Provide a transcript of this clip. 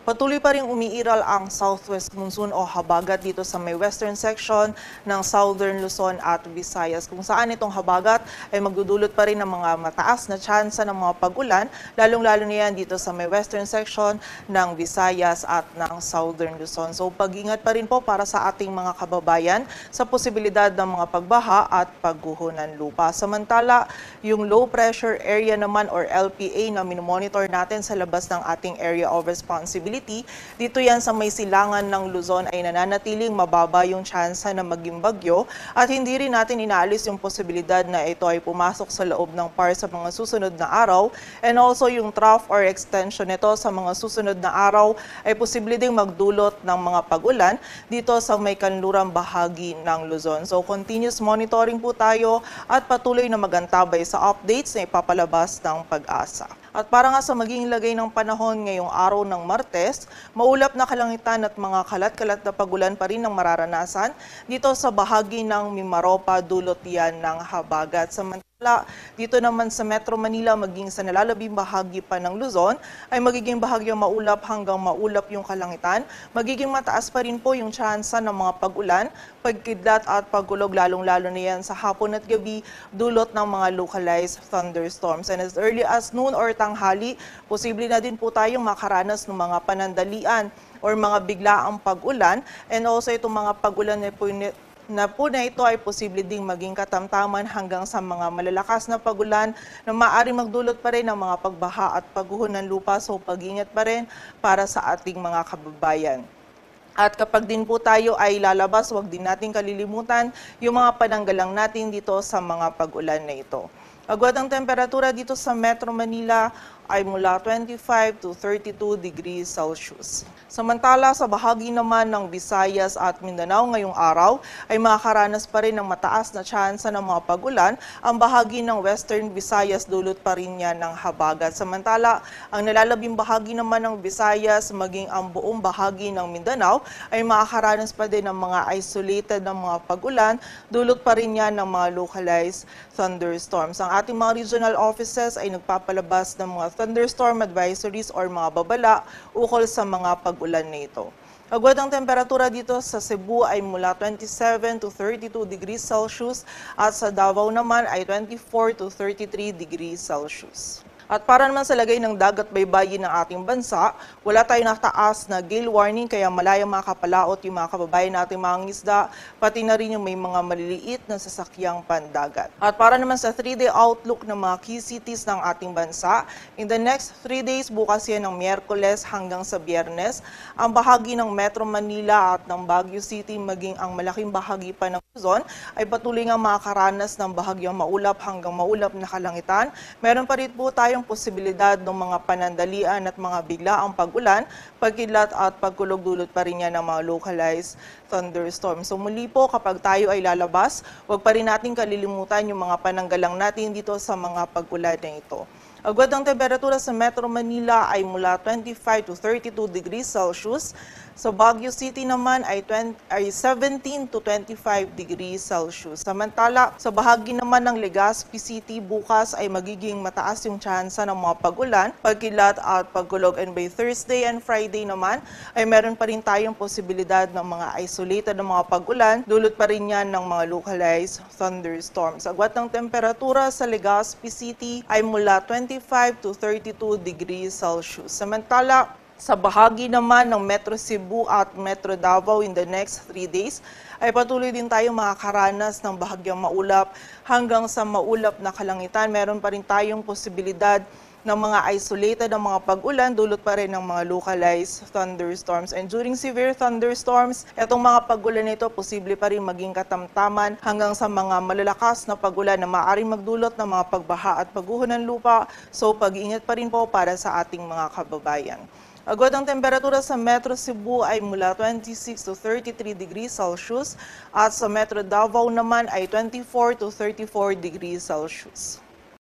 Patuloy pa rin umiiral ang southwest monsoon o habagat dito sa may western section ng Southern Luzon at Visayas, kung saan itong habagat ay magdudulot pa rin ng mga mataas na tsansa ng mga pag-ulan, lalong-lalo na yan dito sa may western section ng Visayas at ng Southern Luzon. So pag-ingat pa rin po para sa ating mga kababayan sa posibilidad ng mga pagbaha at pagguho ng lupa. Samantala, yung low pressure area naman or LPA na minomonitor natin sa labas ng ating area of responsibility, dito yan sa may silangan ng Luzon ay nananatiling mababa yung tsansa na maging bagyo at hindi rin natin inaalis yung posibilidad na ito ay pumasok sa loob ng PAR sa mga susunod na araw, and also yung trough or extension nito sa mga susunod na araw ay posible ding magdulot ng mga pag-ulan dito sa may kanlurang bahagi ng Luzon. So continuous monitoring po tayo at patuloy na magantabay sa updates na ipapalabas ng Pag-asa. At para nga sa maging lagay ng panahon ngayong araw ng Martes, maulap na kalangitan at mga kalat-kalat na pagulan pa rin ang mararanasan dito sa bahagi ng Mimaropa, dulot yan ng habagat. Samantala, dito naman sa Metro Manila maging sa nalalabing bahagi pa ng Luzon ay magiging bahagyang maulap hanggang maulap yung kalangitan. Magiging mataas pa rin po yung tsansa ng mga pag-ulan, pagkidlat at pagkulog, lalong-lalo na yan sa hapon at gabi, dulot ng mga localized thunderstorms. And as early as noon or tanghali, posible na din po tayong makaranas ng mga panandalian or mga biglaang pag-ulan, and also itong mga pag-ulan na ito ay posible ding maging katamtaman hanggang sa mga malalakas na pag-ulan na maaaring magdulot pa rin ng mga pagbaha at pagguho ng lupa. So pag-ingat pa rin para sa ating mga kababayan. At kapag din po tayo ay lalabas, huwag din natin kalilimutan yung mga pananggalang natin dito sa mga pag-ulan na ito. Agad ang temperatura dito sa Metro Manila ay mula 25 to 32 degrees Celsius. Samantala, sa bahagi naman ng Visayas at Mindanao ngayong araw ay makakaranas pa rin ng mataas na tsansa ng mga pag-ulan. Ang bahagi ng Western Visayas dulot pa rin yan ng habagat. Samantala, ang nalalabing bahagi naman ng Visayas maging ang buong bahagi ng Mindanao ay makakaranas pa din ng mga isolated na mga pag-ulan. Dulot pa rin yan ng mga localized thunderstorms. Ang ating mga regional offices ay nagpapalabas ng mga thunderstorm advisories or mga babala ukol sa mga pag-ulan na ito. Agad ang temperatura dito sa Cebu ay mula 27 to 32 degrees Celsius at sa Davao naman ay 24 to 33 degrees Celsius. At para naman sa lagay ng dagat baybayin ng ating bansa, wala tayong nataas na gale warning kaya malayang makapalaot yung mga kababayan nating mga ngisda, pati na rin yung may mga maliliit na sasakyang pandagat. At para naman sa 3-day outlook ng mga key cities ng ating bansa, in the next 3 days, bukas yan ng Miyerkules hanggang sa Biyernes, ang bahagi ng Metro Manila at ng Baguio City maging ang malaking bahagi pa ng Luzon ay patuloy nga makakaranas ng bahagyang maulap hanggang maulap na kalangitan. Meron pa rin po tayong posibilidad ng mga panandalian at mga biglaang pag-ulan, pagkidlat at pagkulog, dulot pa rin yan ng mga localized thunderstorms. So muli po, kapag tayo ay lalabas, huwag pa rin natin kalilimutan yung mga pananggalang natin dito sa mga pag-ulan na ito. Agad ang temperatura sa Metro Manila ay mula 25 to 32 degrees Celsius. Sa Baguio City naman ay 17 to 25 degrees Celsius. Samantala, sa bahagi naman ng Legazpi City, bukas ay magiging mataas yung tsansa ng mga pag-ulan, pagkilat at pagkulog. And by Thursday and Friday naman ay meron pa rin tayong posibilidad ng mga isolated na mga pag-ulan. Dulot pa rin yan ng mga localized thunderstorms. Agad ng temperatura sa Legazpi City ay mula 25 to 32 degrees Celsius. Samantala, sa bahagi naman ng Metro Cebu at Metro Davao in the next 3 days, ay patuloy din tayo makakaranas ng bahagyang maulap hanggang sa maulap na kalangitan. Meron pa rin tayong posibilidad ng mga isolated na mga pag-ulan, dulot pa rin ng mga localized thunderstorms. And during severe thunderstorms, itong mga pag-ulan nito posible pa rin maging katamtaman hanggang sa mga malalakas na pag-ulan na maaaring magdulot ng mga pagbaha at pagguho ng lupa. So pag-iingat pa rin po para sa ating mga kababayan. Agad ang temperatura sa Metro Cebu ay mula 26 to 33 degrees Celsius at sa Metro Davao naman ay 24 to 34 degrees Celsius.